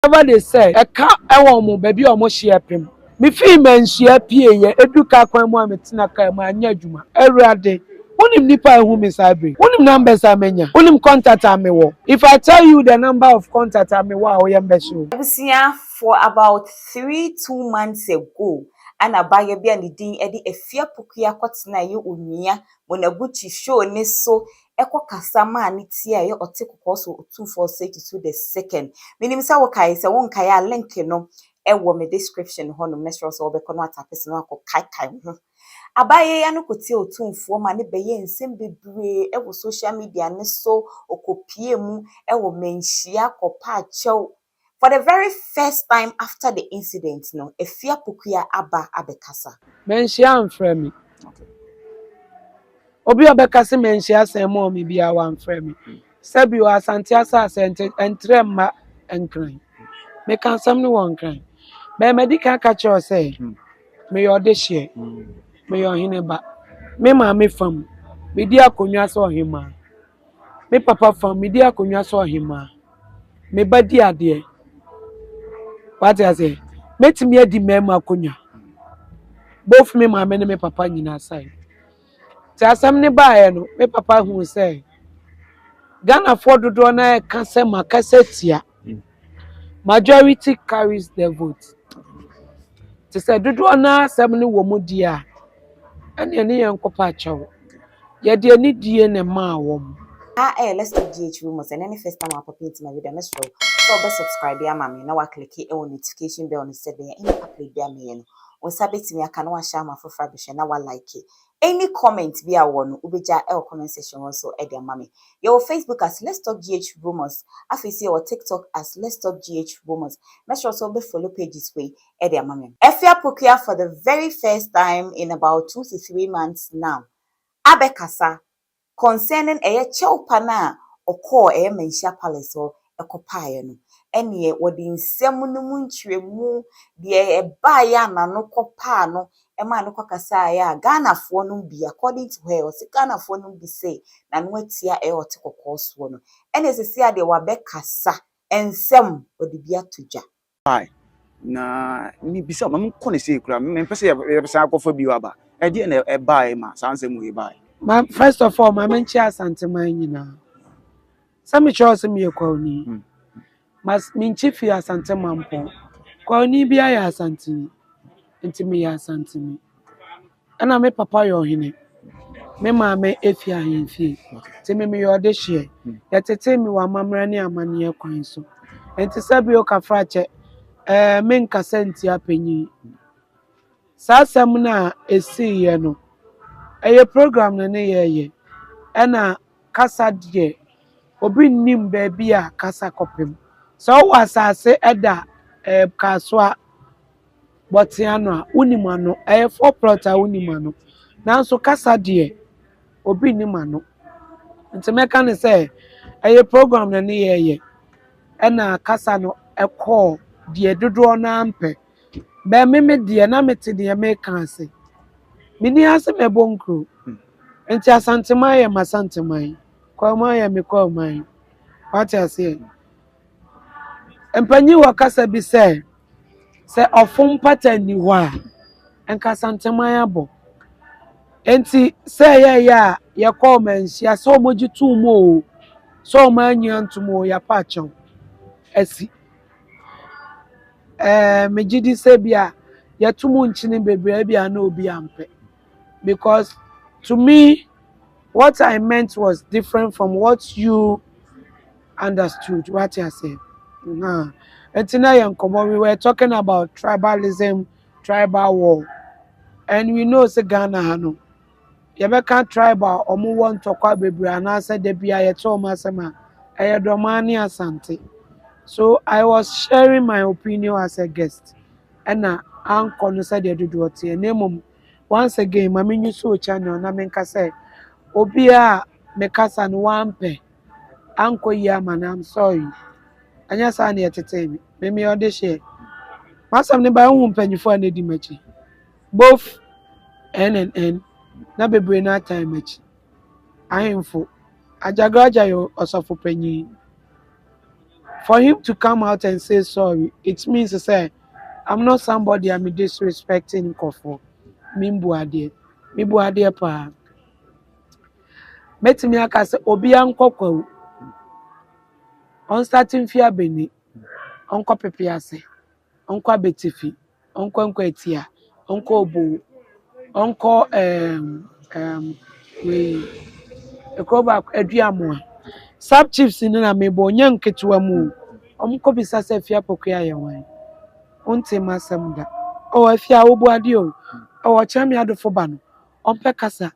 whatever they say, a car, I want baby or more share him. Me feel man share PA, educa kwamwa metinaka, my nyajuma, every day. Unim nipa whom is Ivory. Unim numbers are many. Unim contact me wo. If I tell you the number of contact me wow, I am besu. For about 2 months ago, and a buyer be and the ding Eddie a fear pukia kotina you unia when a butchy show ne so echo kasama nitia or take also 2462 the second. Minim sawakai is a one kaya link no me description hono mestros or beconata personal kai kai. Abaye ya no kotie otumfo ma ne beye nsem bebre e wo social media ne so okopie mu e wo menhia kopa achew. For the very first time after the incident no efia pokuya aba abekasa Menhia amfrɛ me. Obi obekase menhia asem mo me bia wa amfrɛ me. Sabi o asante asase entre ma enkran. Me kan sam ne won kran. Be medical catch you say me your de share. Me your hineba. Me ma me fam. Me di akonwa so ohima. Me papa fam me di akonwa so ohima. Me ba di ade. What I say? Met me di mema akonwa. Both me ma me papa nyina side. Ti asam ne baaye no me papa hu say Ghana for dodo na ka say makasetia. Majority carries the vote. Ti say dodo na asam ne wo mu dia. Ane ne yankopa achawo. Ye de ani die ne ma wo mu. Let's talk GH rumors and any first time I pop into my video let's show. So subscribe ya mami na wa click on notification bell on said there any upload there me on sabit me aka na wa share my for fabric na wa like it. Any comment be a one ubeja comment section also e there mami. Your Facebook as Let's Talk GH rumors. Afisi or TikTok as Let's Talk GH rumors. Make sure also be follow pages way e there mami. Efia Pokuya for the very first time in about 2 to 3 months now. Abekasa concerning chewpa na oko menhia palace o ekopae no ene wodi nsem no mu ntwemu de bae ana no kopa no ema no kokasa ya Ghana-fo no bi according to her o se Ghana-fo no bi say na no atia ote kokoso no ene sesi ade wabekasa ensem wodi bia toja na ni bisa ma mko se kura me pese ye pese akofo bi waba e de na e bae ma sanse mu e bae. First of all, my menchi asante manyina. Some chose me a kwani. Mas minchi fi asante mampo. Kwani bia ya asante. Enti me ya asante me. Ana me papa yo hine. Me maame efi ahemfie. Ti me yo de hye. Ya tete mi wa mamra ne amane kwan so. Enti sabi o kafra che me nkasa nti apanyi. Sa asem na esi ye no. Eye program na ne ye. Ena kasa de obi nim baby a kasa kopem so wasase eda kaswa botiano a unimano for prota unimano nanso kasa de obi nimano nti meka ne say eye program na ne ye ena kasa no ekọ de dodo na ampe be me de na mete de me kan ase mini ase me bonkro nti asantema ye masantema kwama ya mikwama what I say empanyi wakasa bi say ofum pattern ni ho a enka santema ya bo enti say ya call menhia so moji tu mo so manya ntumo ya pa chaw asi megidi say bia ya tumu nchini bebre bia na obi ampe because to me what I meant was different from what you understood what I said. And tonight we were talking about tribalism, tribal war. And we know say Ghana hano. Yebeka tribal omo want to kwa bebre anase de bia yeto masema eyedomani asante. So I was sharing my opinion as a guest. And anko no said do what name once again mami nyuso channel na menka say obi a mekasa no wampe anko ya man I'm sorry. Anya sa na yetete me ode share masam ne ba hu mpanyifo na di machi both NNN na bebre na time machi ahemfo ajagraja yo osofo panyi For him to come out and say sorry, it means to say, I'm not somebody I'm disrespecting Kofo. Mimbuade. Mimbuade pa. Metimi aka se obi ankokwa. On starting fear beni. Onko pepe ase. Onko abetifi. Onko onko etia. Onko obo. Onko we ekoba aduamoa. Sub chiefs ni na mebo nya nketewa mu. Omko bisa se fia pokua ye wan. Unte masam da. O afia obuade o. O chami adofo ba no. Ompe kasa.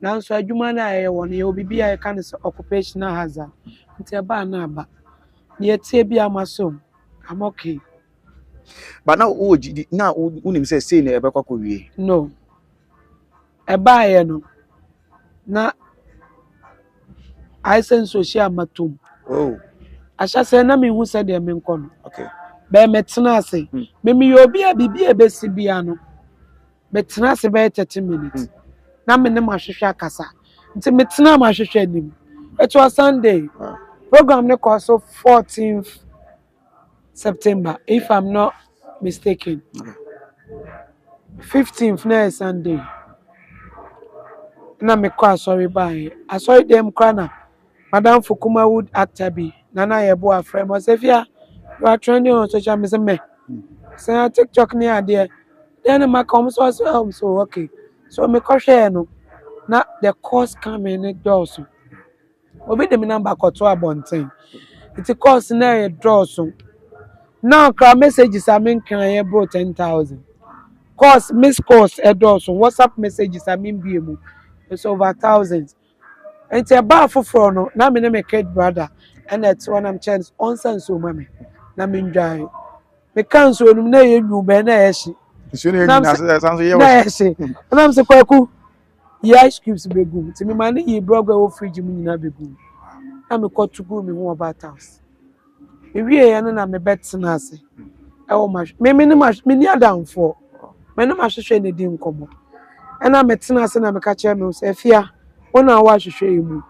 Nanso adwuma na ye won ye obibi ya ka ne occupational hazard. Nte ba na aba. Ne tie bi amasom. I'm okay. But now now unim say na ebe kwakọ wie. No. Eba ye no. Na I sense social matum. Oh. Asha say na me hu say de me nko no. Okay. Be metena ase. Me me obi a bibi e besi bia no. Metena ase be 30 minutes. Na me ne mahwehwe akasa. Nti metena mahwehwe anim. It was Sunday. Program ne cost so 14th September, if I'm not mistaken. 15th na Sunday. Na me kwa sorry bye. I saw them krana. Madam Fukuma Wood Actabi. Nana Yebo a friend was if you are trending on social media. Say I TikTok near there. Then my comes was so okay. So me ko share no. Na the course coming in also. Obi dem number ko to abonten. It cost na e draw so. Now cra messages I mean can I bro 10,000. Course miss course e draw so. WhatsApp messages I mean be mu. It's over thousands. And it's a bar for no. Na me me kid brother. And that's when I'm chance on sense so mama. Na me enjoy. Me cancel no na you be na eshi. Na eshi. And I'm say kwaku. Ye ice cubes begum. Ti me man ye blog we fridge mu nyina begum. Na me ko to go me ho about house. Me wie ye na me bet na ase. E wo ma. Me ni adam for. Me no ma hwehwe ne di nkomo. E na me tena ase na me ka kire me say fia. Ona wa hwehwe emu.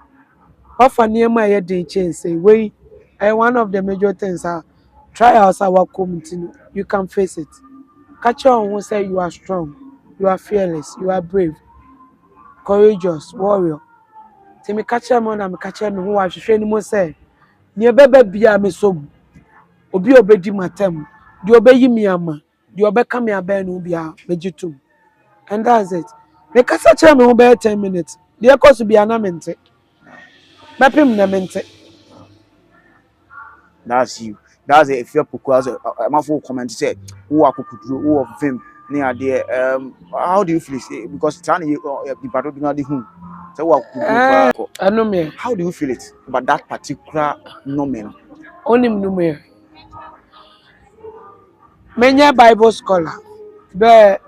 Offer niema ye dey change say we one of the major things are try our community. You can face it. Catch on who say you are strong, you are fearless, you are brave, courageous, warrior. Till me catch them on and me catch them who are showing me say, near bebe bia me so obi obedi matem, the obey me ama, the obey come here ben ubia mejitum. And that's it. Me catch them who be 10 minutes. The course will be an amente. Mapim na mente. That's you. That's it. If you're because my full comment say who are kukudro, who of him near there. How do you feel? Because it's only the battle do not the whom. So what? I know me. How do you feel it about that particular nomen? Only no me. Many Bible scholar, but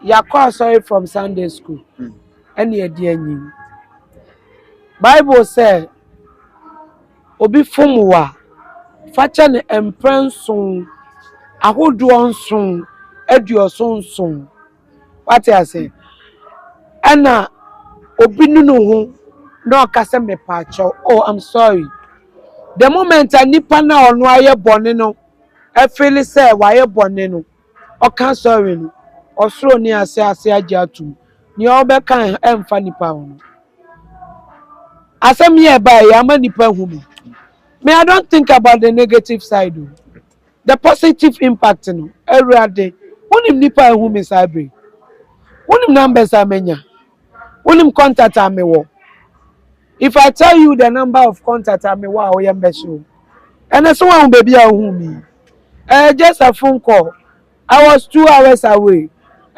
you sorry from Sunday school. Any idea? Bible say, "Obi fumuwa, facha ne emprenson, ahodo nson, eduoson nson." What I say? Ana obi nunu ho na okase me pacho. Oh, I'm sorry. The moment a nipa na ono aye bone no, e feel say wa aye bone no. Oka sorry no. Osoro ni ase age atum. Ni obeka emfa nipa ho. Asem ye ba ya ma nipa hu me. Me I don't think about the negative side. The positive impact no. Every day. Wonim nipa hu me sabre. Wonim numbers amenya. Wonim contact ame wo. If I tell you the number of contact ame wo a yam be show. And so one baby a hu me. Just a phone call. I was 2 hours away.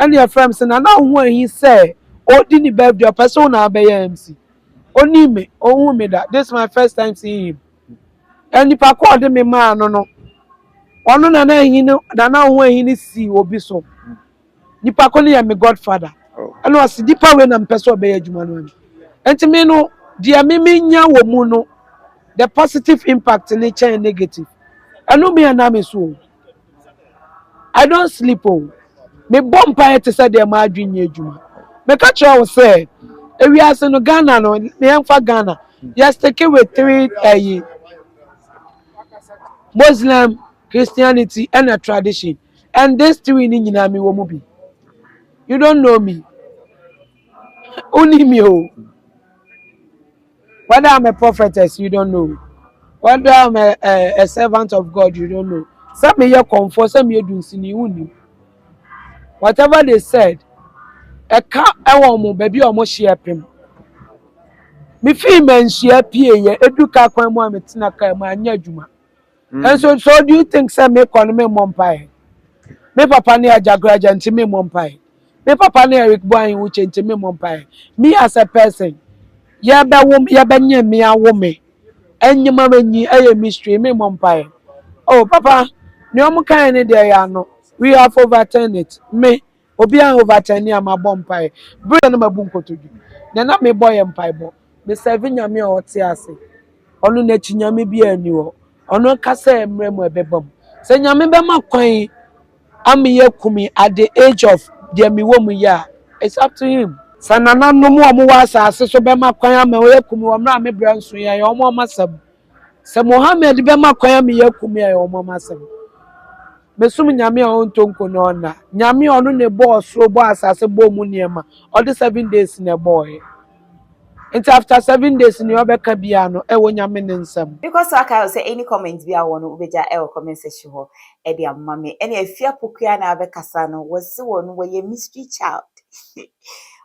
And your friend said, now when he said, oh, didn't birthday your person na be MC. Only me, oh me that. This is my first time seeing him. And if I call me man, no. Ono na na he no, na when he see obi so. Nipa ko ne me godfather. And was deeper when I'm person be adwuma no. Enti me no, dia me nya wo mu no, the positive impact in nature and negative. And no me aname so. I don't sleep oh. Me bompa to say the ma adwenya adwuma. Me ka cho say, e wi ase no Ghana no, me enfa Ghana. Yes take with 3 Muslim, Christianity, and a tradition. And this three in Yinami Womubi. You don't know me. Only me. Oh. Whether I'm a prophetess, you don't know. Whether I'm a servant of God, you don't know. Some may you comfort, some may do sin. Whatever they said, a car, I want baby or more share him. Me feel men share PA, educa, Quamuametina, Kama, and so do you think some make on me Mompire? Me papa near Jagraja and Timmy Mompire. Me papa near Eric Boy, which and Timmy Mompire. Me as a person, Yaba woman, Yabanya, me a woman, and your mamma, a mystery, me Mompire. Oh, papa, no more kind of day, we have overturned it. Me, Obia overturn near my bompire. Bring a bunko to you. Then not me boy and piebo. Me serving your me or tiasi. Onu na chinyame bi ani ho onu kasa emre mu ebebam se nyame be makwan amiye kumi at the age of the mi wo mu ya it's up to him sanana no mu omo wa asase so be makwan amaye kumi wo mra me bra nso ya omo masam se Muhammad be makwan amiye kumi ya omo masam mesum nyame a on tonko no na nyame onu ne bo so bo asase bo mu niema all the 7 days na boy. Until after 7 days, in your Becca Biano, Nyame nsam. Because I will say any comments be I want to be a comment section ho Eddie and mommy. Any a fear pokua na Becasano was so one where you mystery child.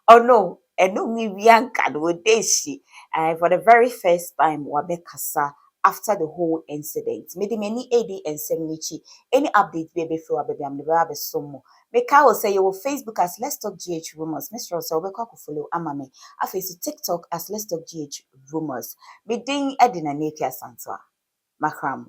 Oh no, and no me Bianca would day she for the very first time Wabekasa after the whole incident. Made many AD and 70 any update baby for baby I'm the some more. Make I will say your Facebook as Let's Talk GH Rumors. Mr. Rosa will follow Amame. I face TikTok as Let's Talk GH Rumors. Me ding Edina Nakia Santwa. Makram.